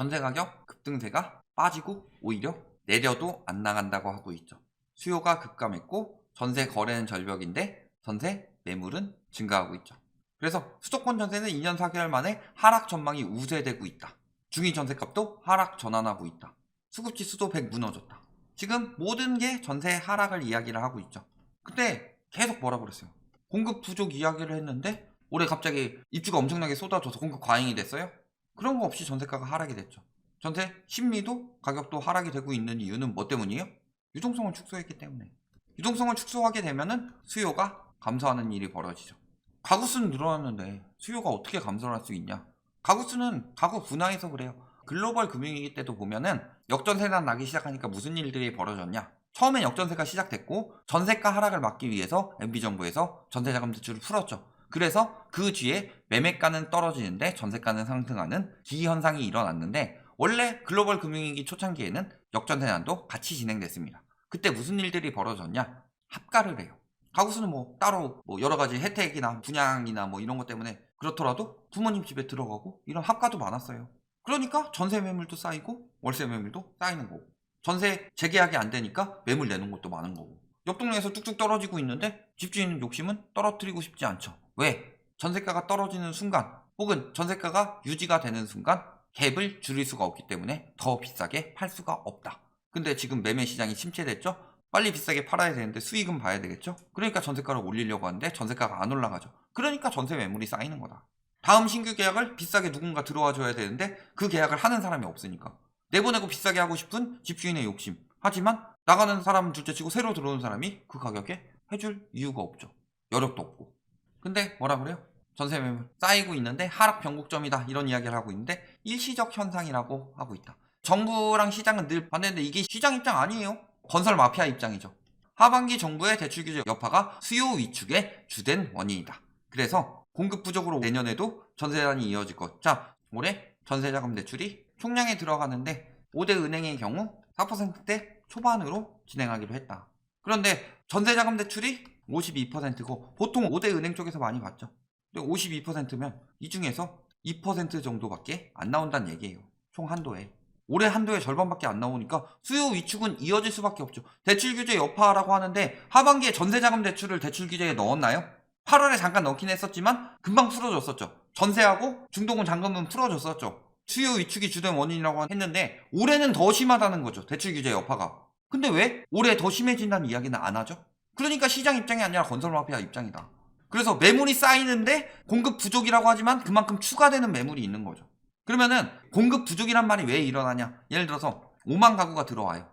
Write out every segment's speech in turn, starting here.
전세 가격 급등세가 빠지고 오히려 내려도 안 나간다고 하고 있죠. 수요가 급감했고 전세 거래는 절벽인데 전세 매물은 증가하고 있죠. 그래서 수도권 전세는 2년 4개월 만에 하락 전망이 우세되고 있다. 중위 전세값도 하락 전환하고 있다. 수급지수도 100 무너졌다. 지금 모든 게 전세 하락을 이야기를 하고 있죠. 근데 계속 뭐라 그랬어요? 공급 부족 이야기를 했는데 올해 갑자기 입주가 엄청나게 쏟아져서 공급 과잉이 됐어요? 그런 거 없이 전세가가 하락이 됐죠. 전세 심리도 가격도 하락이 되고 있는 이유는 뭐 때문이에요? 유동성을 축소했기 때문에. 유동성을 축소하게 되면은 수요가 감소하는 일이 벌어지죠. 가구 수는 늘어났는데 수요가 어떻게 감소할 수 있냐? 가구 수는 가구 분화해서 그래요. 글로벌 금융위기 때도 보면은 역전세가 나기 시작하니까 무슨 일들이 벌어졌냐? 처음엔 역전세가 시작됐고 전세가 하락을 막기 위해서 MB정부에서 전세자금 대출을 풀었죠. 그래서 그 뒤에 매매가는 떨어지는데 전세가는 상승하는 기현상이 일어났는데 원래 글로벌 금융위기 초창기에는 역전세난도 같이 진행됐습니다. 그때 무슨 일들이 벌어졌냐? 합가를 해요. 가구수는 뭐 따로 뭐 여러 가지 혜택이나 분양이나 뭐 이런 것 때문에 그렇더라도 부모님 집에 들어가고 이런 합가도 많았어요. 그러니까 전세 매물도 쌓이고 월세 매물도 쌓이는 거고 전세 재계약이 안 되니까 매물 내는 것도 많은 거고 옆 동네에서 뚝뚝 떨어지고 있는데 집주인 욕심은 떨어뜨리고 싶지 않죠. 왜? 전세가가 떨어지는 순간 혹은 전세가가 유지가 되는 순간 갭을 줄일 수가 없기 때문에 더 비싸게 팔 수가 없다. 근데 지금 매매 시장이 침체됐죠? 빨리 비싸게 팔아야 되는데 수익은 봐야 되겠죠? 그러니까 전세가를 올리려고 하는데 전세가가 안 올라가죠. 그러니까 전세 매물이 쌓이는 거다. 다음 신규 계약을 비싸게 누군가 들어와 줘야 되는데 그 계약을 하는 사람이 없으니까. 내보내고 비싸게 하고 싶은 집주인의 욕심. 하지만 나가는 사람은 둘째치고 새로 들어오는 사람이 그 가격에 해줄 이유가 없죠. 여력도 없고. 근데 뭐라 그래요? 전세 매물 쌓이고 있는데 하락 변곡점이다 이런 이야기를 하고 있는데 일시적 현상이라고 하고 있다. 정부랑 시장은 늘 반대인데 이게 시장 입장 아니에요. 건설 마피아 입장이죠. 하반기 정부의 대출 규제 여파가 수요 위축의 주된 원인이다. 그래서 공급 부족으로 내년에도 전세난이 이어질 것. 자, 올해 전세자금 대출이 총량에 들어가는데 5대 은행의 경우 4%대 초반으로 진행하기로 했다. 그런데 전세자금 대출이 52%고 보통 5대 은행 쪽에서 많이 받죠. 근데 52%면 이 중에서 2% 정도밖에 안 나온다는 얘기예요. 총 한도에. 올해 한도의 절반밖에 안 나오니까 수요 위축은 이어질 수밖에 없죠. 대출 규제 여파라고 하는데 하반기에 전세자금 대출을 대출 규제에 넣었나요? 8월에 잠깐 넣긴 했었지만 금방 풀어줬었죠. 전세하고 중도금 잔금은 풀어줬었죠. 수요 위축이 주된 원인이라고 했는데 올해는 더 심하다는 거죠. 대출 규제 여파가. 근데 왜 올해 더 심해진다는 이야기는 안 하죠? 그러니까 시장 입장이 아니라 건설 마피아 입장이다. 그래서 매물이 쌓이는데 공급 부족이라고 하지만 그만큼 추가되는 매물이 있는 거죠. 그러면은 공급 부족이란 말이 왜 일어나냐? 예를 들어서 5만 가구가 들어와요.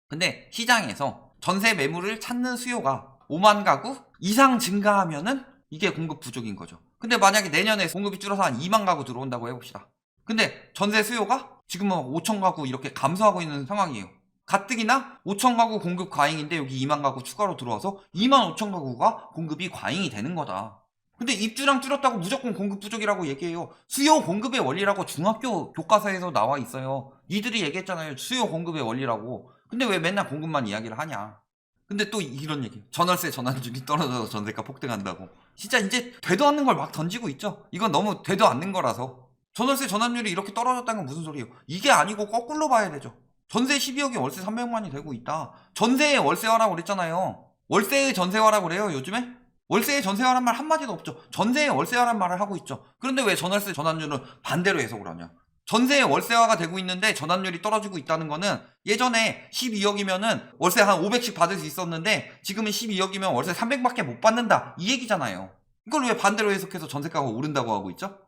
근데 시장에서 전세 매물을 찾는 수요가 5만 가구 이상 증가하면은 이게 공급 부족인 거죠. 근데 만약에 내년에 공급이 줄어서 한 2만 가구 들어온다고 해봅시다. 근데 전세 수요가 지금은 5천 가구 이렇게 감소하고 있는 상황이에요. 가뜩이나 5천 가구 공급 과잉인데 여기 2만 가구 추가로 들어와서 2만 5천 가구가 공급이 과잉이 되는 거다. 근데 입주량 줄었다고 무조건 공급 부족이라고 얘기해요. 수요 공급의 원리라고 중학교 교과서에서 나와 있어요. 니들이 얘기했잖아요. 수요 공급의 원리라고. 근데 왜 맨날 공급만 이야기를 하냐. 근데 또 이런 얘기. 전월세 전환율이 떨어져서 전세가 폭등한다고. 진짜 이제 되도 않는 걸 막 던지고 있죠. 이건 너무 되도 않는 거라서. 전월세 전환율이 이렇게 떨어졌다는 건 무슨 소리예요? 이게 아니고 거꾸로 봐야 되죠. 전세 12억에 월세 300만이 되고 있다. 전세에 월세화라고 그랬잖아요. 월세의 전세화라고 그래요, 요즘에? 월세의 전세화란 말 한마디도 없죠. 전세의 월세화란 말을 하고 있죠. 그런데 왜 전월세 전환율은 반대로 해석을 하냐? 전세의 월세화가 되고 있는데 전환율이 떨어지고 있다는 거는 예전에 12억이면은 월세 한 500씩 받을 수 있었는데 지금은 12억이면 월세 300밖에 못 받는다. 이 얘기잖아요. 이걸 왜 반대로 해석해서 전세가가 오른다고 하고 있죠?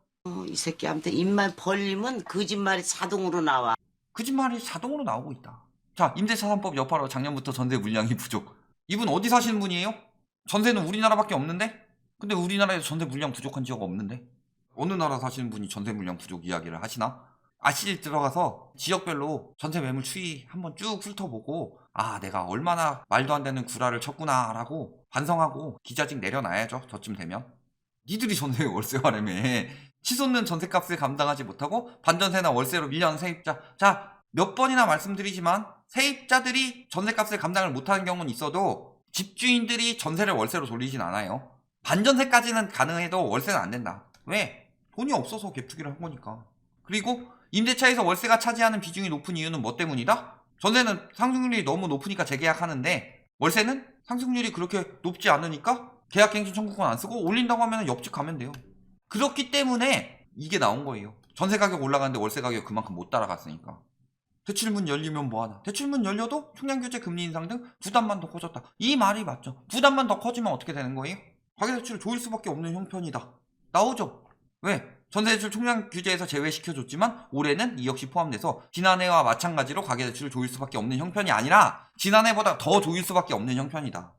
이 새끼한테 입만 벌리면 거짓말이 자동으로 나와. 거짓말이 자동으로 나오고 있다. 자, 임대차 3법 여파로 작년부터 전세 물량이 부족. 이분 어디 사시는 분이에요? 전세는 우리나라밖에 없는데? 근데 우리나라에서 전세 물량 부족한 지역 없는데? 어느 나라 사시는 분이 전세 물량 부족 이야기를 하시나? 아실 들어가서 지역별로 전세 매물 추이 한번 쭉 훑어보고 아 내가 얼마나 말도 안 되는 구라를 쳤구나 라고 반성하고 기자직 내려놔야죠. 저쯤 되면. 니들이 전세 월세화라며. 치솟는 전세값을 감당하지 못하고 반전세나 월세로 밀려난 세입자. 자, 몇 번이나 말씀드리지만 세입자들이 전세값을 감당을 못하는 경우는 있어도 집주인들이 전세를 월세로 돌리진 않아요. 반전세까지는 가능해도 월세는 안 된다. 왜? 돈이 없어서 갭투기를 한 거니까. 그리고 임대차에서 월세가 차지하는 비중이 높은 이유는 뭐 때문이다? 전세는 상승률이 너무 높으니까 재계약하는데 월세는 상승률이 그렇게 높지 않으니까 계약갱신 청구권 안 쓰고 올린다고 하면 옆집 가면 돼요. 그렇기 때문에 이게 나온 거예요. 전세 가격 올라가는데 월세 가격 그만큼 못 따라갔으니까. 대출문 열리면 뭐하나? 대출문 열려도 총량규제 금리 인상 등 부담만 더 커졌다. 이 말이 맞죠. 부담만 더 커지면 어떻게 되는 거예요? 가계대출을 조일 수밖에 없는 형편이다. 나오죠. 왜? 전세대출 총량규제에서 제외시켜줬지만 올해는 이 역시 포함돼서 지난해와 마찬가지로 가계대출을 조일 수밖에 없는 형편이 아니라 지난해보다 더 조일 수밖에 없는 형편이다.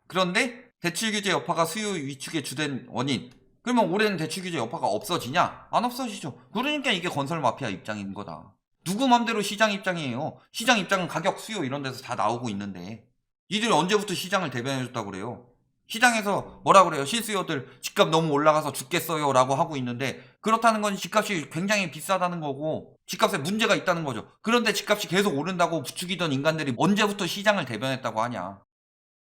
그런데 대출규제 여파가 수요 위축의 주된 원인. 그러면 올해는 대출규제 여파가 없어지냐? 안 없어지죠. 그러니까 이게 건설 마피아 입장인 거다. 누구 맘대로 시장 입장이에요. 시장 입장은 가격, 수요 이런 데서 다 나오고 있는데 니들이 언제부터 시장을 대변해줬다고 그래요? 시장에서 뭐라 그래요? 실수요들 집값 너무 올라가서 죽겠어요 라고 하고 있는데 그렇다는 건 집값이 굉장히 비싸다는 거고 집값에 문제가 있다는 거죠. 그런데 집값이 계속 오른다고 부추기던 인간들이 언제부터 시장을 대변했다고 하냐.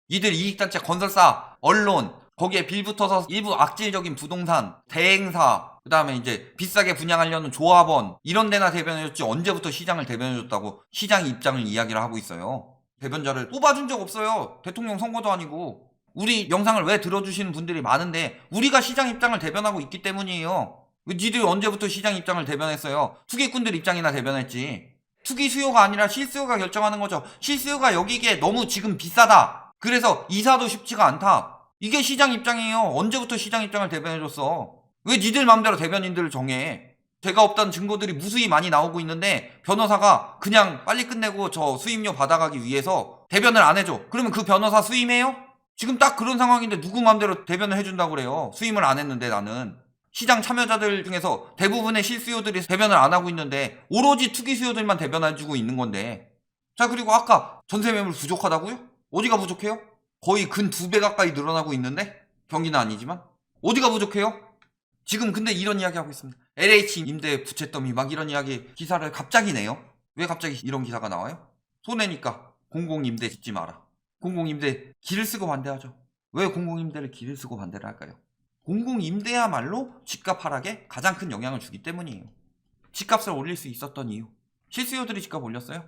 니들 이익단체 건설사, 언론 거기에 빌붙어서 일부 악질적인 부동산, 대행사 그 다음에 이제 비싸게 분양하려는 조합원 이런 데나 대변해줬지 언제부터 시장을 대변해줬다고 시장 입장을 이야기를 하고 있어요. 대변자를 뽑아준 적 없어요. 대통령 선거도 아니고. 우리 영상을 왜 들어주시는 분들이 많은데 우리가 시장 입장을 대변하고 있기 때문이에요. 니들이 언제부터 시장 입장을 대변했어요? 투기꾼들 입장이나 대변했지. 투기 수요가 아니라 실수요가 결정하는 거죠. 실수요가 여기에 너무 지금 비싸다. 그래서 이사도 쉽지가 않다. 이게 시장 입장이에요. 언제부터 시장 입장을 대변해줬어? 왜 니들 맘대로 대변인들을 정해? 죄가 없다는 증거들이 무수히 많이 나오고 있는데 변호사가 그냥 빨리 끝내고 저 수임료 받아가기 위해서 대변을 안 해줘. 그러면 그 변호사 수임해요? 지금 딱 그런 상황인데 누구 맘대로 대변을 해준다고 그래요. 수임을 안 했는데 나는. 시장 참여자들 중에서 대부분의 실수요들이 대변을 안 하고 있는데 오로지 투기 수요들만 대변해주고 있는 건데. 자, 그리고 아까 전세 매물 부족하다고요? 어디가 부족해요? 거의 근 2배 가까이 늘어나고 있는데 경기는 아니지만 어디가 부족해요? 지금 근데 이런 이야기 하고 있습니다. LH 임대 부채 더미 막 이런 이야기 기사를 갑자기 내요. 왜 갑자기 이런 기사가 나와요? 손해니까 공공임대 짓지 마라. 공공임대 길을 쓰고 반대하죠. 왜 공공임대를 길을 쓰고 반대를 할까요? 공공임대야말로 집값 하락에 가장 큰 영향을 주기 때문이에요. 집값을 올릴 수 있었던 이유. 실수요들이 집값 올렸어요.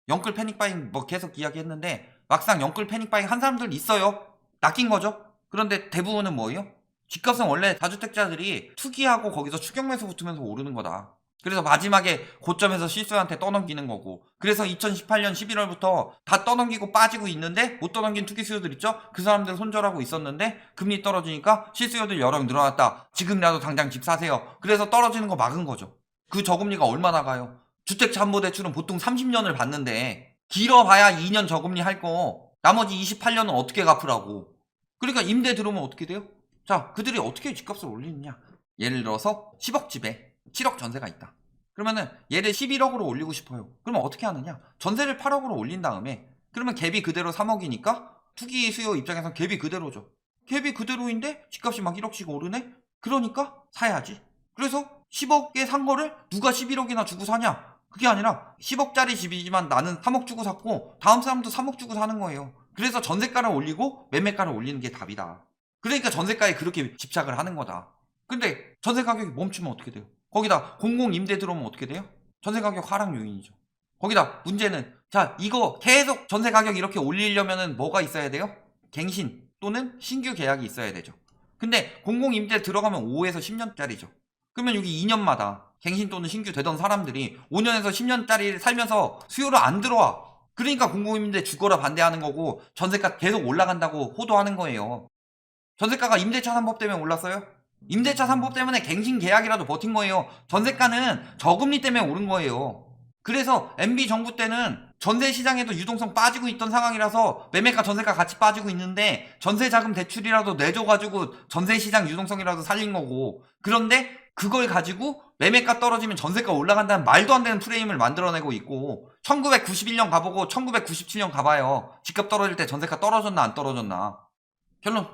영끌 패닉바잉 뭐 계속 이야기했는데 막상 영끌 패닉바잉 한 사람들 있어요. 낚인 거죠. 그런데 대부분은 뭐예요? 집값은 원래 다주택자들이 투기하고 거기서 추격매수 붙으면서 오르는 거다. 그래서 마지막에 고점에서 실수요한테 떠넘기는 거고 그래서 2018년 11월부터 다 떠넘기고 빠지고 있는데 못 떠넘긴 투기 수요들 있죠? 그 사람들 손절하고 있었는데 금리 떨어지니까 실수요들 여러 늘어났다. 지금이라도 당장 집 사세요. 그래서 떨어지는 거 막은 거죠. 그 저금리가 얼마나 가요? 주택담보대출은 보통 30년을 받는데 길어봐야 2년 저금리 할 거 나머지 28년은 어떻게 갚으라고. 그러니까 임대 들어오면 어떻게 돼요? 자, 그들이 어떻게 집값을 올리느냐. 예를 들어서 10억 집에 7억 전세가 있다. 그러면은 얘를 11억으로 올리고 싶어요. 그러면 어떻게 하느냐? 전세를 8억으로 올린 다음에 그러면 갭이 그대로 3억이니까 투기 수요 입장에선 갭이 그대로죠. 갭이 그대로인데 집값이 막 1억씩 오르네? 그러니까 사야지. 그래서 10억에 산 거를 누가 11억이나 주고 사냐? 그게 아니라 10억짜리 집이지만 나는 3억 주고 샀고 다음 사람도 3억 주고 사는 거예요. 그래서 전세가를 올리고 매매가를 올리는 게 답이다. 그러니까 전세가에 그렇게 집착을 하는 거다. 근데 전세 가격이 멈추면 어떻게 돼요? 거기다 공공임대 들어오면 어떻게 돼요? 전세 가격 하락 요인이죠. 거기다 문제는 자, 이거 계속 전세 가격 이렇게 올리려면은 뭐가 있어야 돼요? 갱신 또는 신규 계약이 있어야 되죠. 근데 공공임대 들어가면 5에서 10년짜리죠. 그러면 여기 2년마다 갱신 또는 신규 되던 사람들이 5년에서 10년짜리를 살면서 수요를 안 들어와. 그러니까 공공임대 죽어라 반대하는 거고 전세가 계속 올라간다고 호도하는 거예요. 전세가가 임대차 3법 때문에 올랐어요? 임대차 3법 때문에 갱신 계약이라도 버틴 거예요. 전세가는 저금리 때문에 오른 거예요. 그래서 MB 정부 때는 전세 시장에도 유동성 빠지고 있던 상황이라서 매매가 전세가 같이 빠지고 있는데 전세 자금 대출이라도 내줘가지고 전세 시장 유동성이라도 살린 거고 그런데 그걸 가지고 매매가 떨어지면 전세가 올라간다는 말도 안 되는 프레임을 만들어내고 있고 1991년 가보고 1997년 가봐요. 집값 떨어질 때 전세가 떨어졌나 안 떨어졌나. 결론.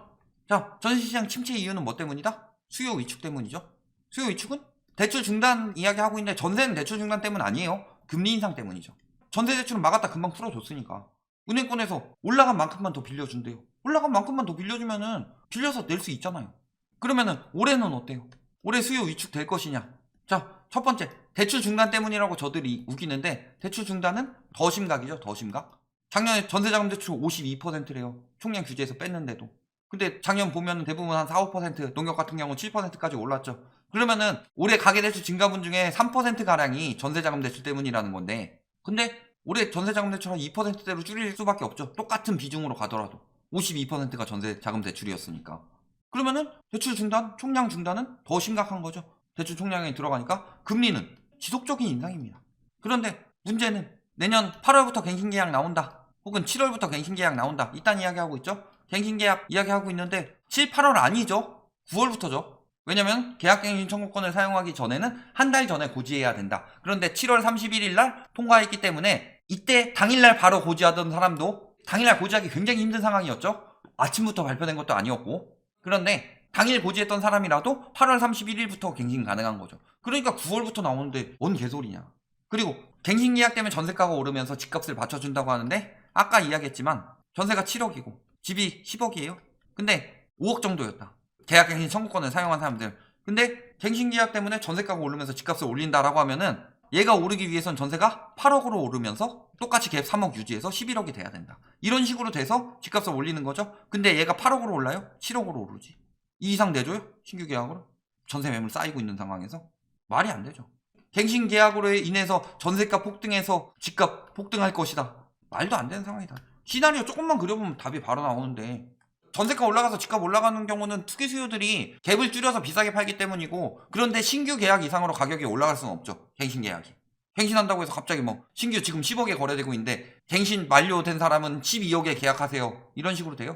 자, 전세시장 침체 이유는 뭐 때문이다? 수요 위축 때문이죠. 수요 위축은 대출 중단 이야기하고 있는데 전세는 대출 중단 때문 아니에요. 금리 인상 때문이죠. 전세 대출은 막았다 금방 풀어줬으니까 은행권에서 올라간 만큼만 더 빌려준대요. 올라간 만큼만 더 빌려주면은 빌려서 낼 수 있잖아요. 그러면은 올해는 어때요? 올해 수요 위축 될 것이냐? 자, 첫 번째, 대출 중단 때문이라고 저들이 우기는데 대출 중단은 더 심각이죠. 더 심각. 작년에 전세자금 대출 52%래요. 총량 규제에서 뺐는데도. 근데 작년 보면 대부분 한 4, 5%, 농협 같은 경우 7%까지 올랐죠. 그러면은 올해 가계대출 증가분 중에 3%가량이 전세자금 대출 때문이라는 건데, 근데 올해 전세자금 대출 한 2%대로 줄일 수밖에 없죠. 똑같은 비중으로 가더라도 52%가 전세자금 대출이었으니까. 그러면은 대출 중단, 총량 중단은 더 심각한 거죠. 대출 총량에 들어가니까 금리는 지속적인 인상입니다. 그런데 문제는 내년 8월부터 갱신계약 나온다, 혹은 7월부터 갱신계약 나온다, 이딴 이야기하고 있죠. 갱신계약 이야기하고 있는데 7, 8월 아니죠. 9월부터죠. 왜냐면 계약갱신 청구권을 사용하기 전에는 한 달 전에 고지해야 된다. 그런데 7월 31일 날 통과했기 때문에 이때 당일날 바로 고지하던 사람도 당일날 고지하기 굉장히 힘든 상황이었죠. 아침부터 발표된 것도 아니었고. 그런데 당일 고지했던 사람이라도 8월 31일부터 갱신 가능한 거죠. 그러니까 9월부터 나오는데 뭔 개소리냐. 그리고 갱신 계약 때문에 전세가가 오르면서 집값을 맞춰준다고 하는데 아까 이야기했지만 전세가 7억이고 집이 10억이에요. 근데 5억 정도였다. 계약갱신 청구권을 사용한 사람들. 근데 갱신 계약 때문에 전세가가 오르면서 집값을 올린다라고 하면은 얘가 오르기 위해선 전세가 8억으로 오르면서 똑같이 갭 3억 유지해서 11억이 돼야 된다. 이런 식으로 돼서 집값을 올리는 거죠. 근데 얘가 8억으로 올라요? 7억으로 오르지. 이 이상 내줘요? 신규 계약으로? 전세 매물 쌓이고 있는 상황에서? 말이 안 되죠. 갱신 계약으로 인해서 전세가 폭등해서 집값 폭등할 것이다. 말도 안 되는 상황이다. 시나리오 조금만 그려보면 답이 바로 나오는데, 전세가 올라가서 집값 올라가는 경우는 투기 수요들이 갭을 줄여서 비싸게 팔기 때문이고, 그런데 신규 계약 이상으로 가격이 올라갈 수는 없죠. 갱신 계약이. 갱신한다고 해서 갑자기 뭐 신규 지금 10억에 거래되고 있는데 갱신 만료된 사람은 12억에 계약하세요, 이런 식으로 돼요?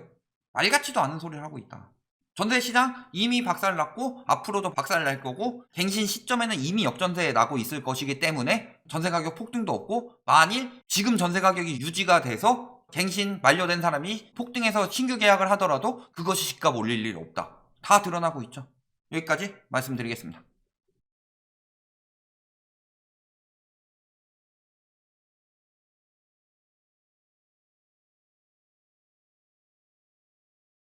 말 같지도 않은 소리를 하고 있다. 전세시장 이미 박살났고 앞으로도 박살날 거고, 갱신 시점에는 이미 역전세 나고 있을 것이기 때문에 전세가격 폭등도 없고, 만일 지금 전세가격이 유지가 돼서 갱신 만료된 사람이 폭등해서 신규 계약을 하더라도 그것이 집값 올릴 일 없다. 다 드러나고 있죠. 여기까지 말씀드리겠습니다.